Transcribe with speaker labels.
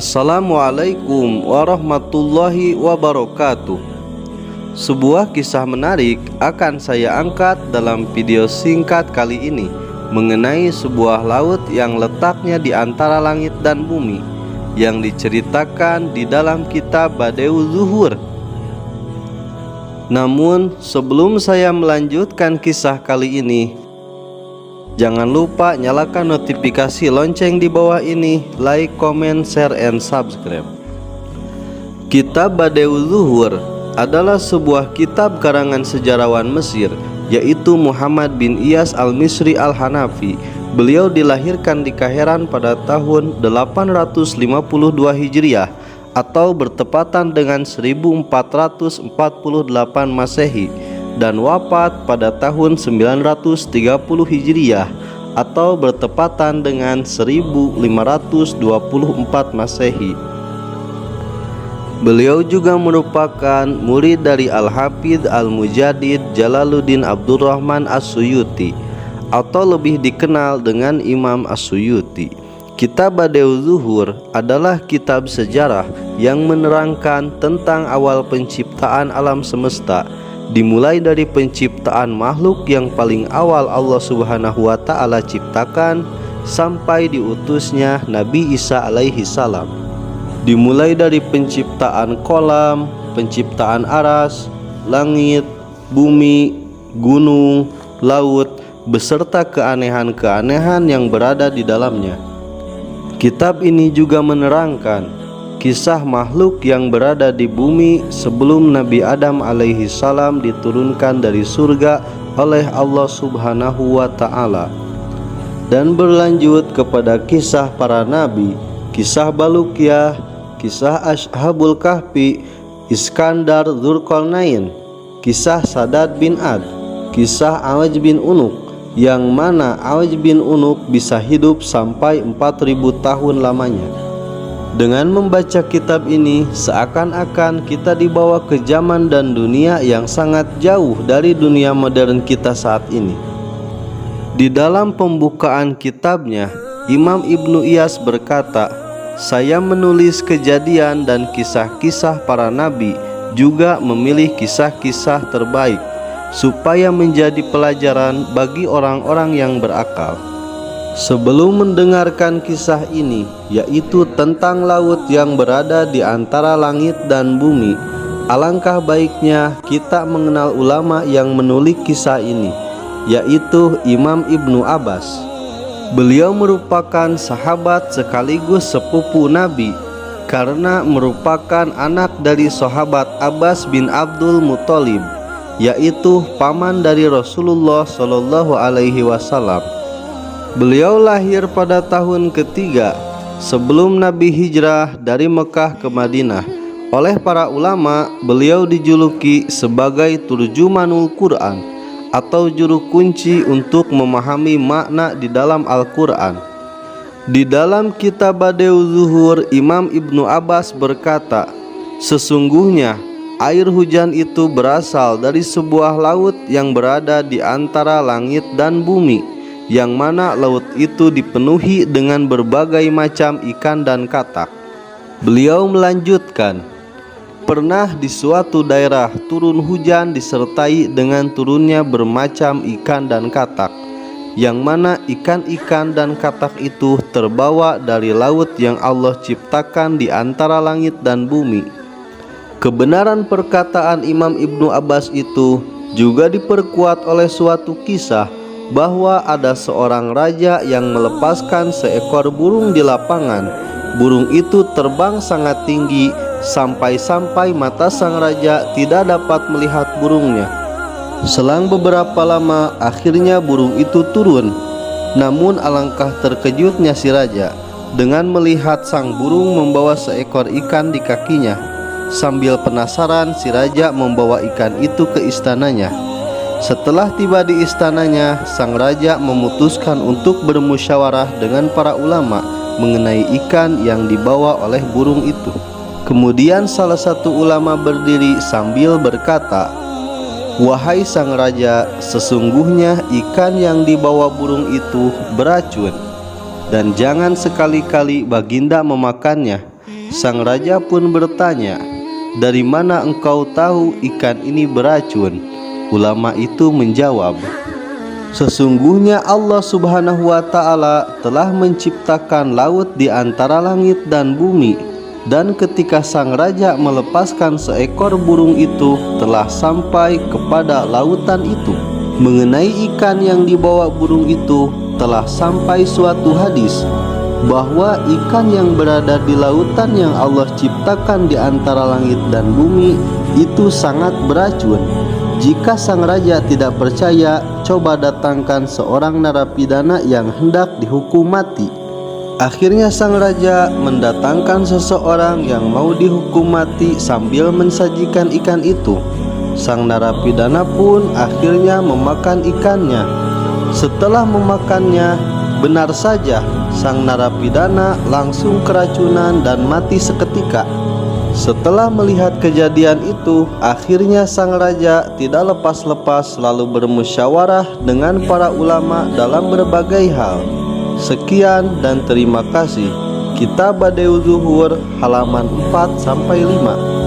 Speaker 1: Assalamualaikum warahmatullahi wabarakatuh. Sebuah kisah menarik akan saya angkat dalam video singkat kali ini mengenai sebuah laut yang letaknya di antara langit dan bumi, yang diceritakan di dalam kitab Badi'uz Zuhur. Namun sebelum saya melanjutkan kisah kali ini, jangan lupa nyalakan notifikasi lonceng di bawah ini, like, comment, share, and subscribe. Kitab Badi'uz Zuhur adalah sebuah kitab karangan sejarawan Mesir, yaitu Muhammad bin Iyas al-Misri al-Hanafi. Beliau dilahirkan di Kahiran pada tahun 852 Hijriah atau bertepatan dengan 1448 Masehi, dan wafat pada tahun 930 Hijriah atau bertepatan dengan 1524 Masehi. Beliau juga merupakan murid dari Al-Hafidz Al-Mujaddid Jalaluddin Abdurrahman As-Suyuti, atau lebih dikenal dengan Imam As-Suyuti. Kitab Badi'uz Zuhur adalah kitab sejarah yang menerangkan tentang awal penciptaan alam semesta, dimulai dari penciptaan makhluk yang paling awal Allah Subhanahu wa Ta'ala ciptakan sampai diutusnya Nabi Isa alaihi salam. Dimulai dari penciptaan kolam, penciptaan aras, langit, bumi, gunung, laut, beserta keanehan-keanehan yang berada di dalamnya. Kitab ini juga menerangkan kisah makhluk yang berada di bumi sebelum Nabi Adam alaihi salam diturunkan dari surga oleh Allah Subhanahu wa Ta'ala, dan berlanjut kepada kisah para nabi, kisah Baluqyah, kisah Ashabul Kahfi, Iskandar Dzulqarnain, kisah Sadad bin Ad, kisah Awaj bin Unuk, yang mana Awaj bin Unuk bisa hidup sampai 4000 tahun lamanya. Dengan membaca kitab ini, seakan-akan kita dibawa ke zaman dan dunia yang sangat jauh dari dunia modern kita saat ini. Di dalam pembukaan kitabnya, Imam Ibnu Iyas berkata, "Saya menulis kejadian dan kisah-kisah para nabi, juga memilih kisah-kisah terbaik supaya menjadi pelajaran bagi orang-orang yang berakal." Sebelum mendengarkan kisah ini, yaitu tentang laut yang berada di antara langit dan bumi, alangkah baiknya kita mengenal ulama yang menulis kisah ini, yaitu Imam Ibnu Abbas. Beliau merupakan sahabat sekaligus sepupu Nabi, karena merupakan anak dari sahabat Abbas bin Abdul Muthalib, yaitu paman dari Rasulullah Shallallahu Alaihi Wasallam. Beliau lahir pada tahun ketiga sebelum Nabi hijrah dari Mekah ke Madinah. Oleh para ulama, beliau dijuluki sebagai Turjumanul Quran, atau juru kunci untuk memahami makna di dalam Al-Quran. Di dalam kitab Badi'uz Zuhur, Imam Ibnu Abbas berkata, "Sesungguhnya air hujan itu berasal dari sebuah laut yang berada di antara langit dan bumi, yang mana laut itu dipenuhi dengan berbagai macam ikan dan katak." Beliau melanjutkan, "Pernah di suatu daerah turun hujan disertai dengan turunnya bermacam ikan dan katak, yang mana ikan-ikan dan katak itu terbawa dari laut yang Allah ciptakan di antara langit dan bumi." Kebenaran perkataan Imam Ibnu Abbas itu juga diperkuat oleh suatu kisah bahwa ada seorang raja yang melepaskan seekor burung di lapangan. Burung itu terbang sangat tinggi sampai-sampai mata sang raja tidak dapat melihat burungnya. Selang beberapa lama, akhirnya burung itu turun. Namun alangkah terkejutnya si raja dengan melihat sang burung membawa seekor ikan di kakinya. Sambil penasaran, si raja membawa ikan itu ke istananya. Setelah tiba di istananya, sang raja memutuskan untuk bermusyawarah dengan para ulama mengenai ikan yang dibawa oleh burung itu. Kemudian salah satu ulama berdiri sambil berkata, "Wahai sang raja, sesungguhnya ikan yang dibawa burung itu beracun, dan jangan sekali-kali baginda memakannya. Sang raja pun bertanya, "Dari mana engkau tahu ikan ini beracun?" Ulama itu menjawab, "Sesungguhnya Allah Subhanahu wa Ta'ala telah menciptakan laut di antara langit dan bumi, dan ketika sang raja melepaskan seekor burung itu telah sampai kepada lautan itu. Mengenai ikan yang dibawa burung itu telah sampai suatu hadis bahwa ikan yang berada di lautan yang Allah ciptakan di antara langit dan bumi itu sangat beracun. Jika sang raja tidak percaya, coba datangkan seorang narapidana yang hendak dihukum mati." Akhirnya sang raja mendatangkan seseorang yang mau dihukum mati sambil mensajikan ikan itu. Sang narapidana pun akhirnya memakan ikannya. Setelah memakannya, benar saja sang narapidana langsung keracunan dan mati seketika. Setelah melihat kejadian itu, akhirnya sang raja tidak lepas-lepas lalu bermusyawarah dengan para ulama dalam berbagai hal. Sekian dan terima kasih. Kitab Bada'iuz Zuhur halaman 4-5.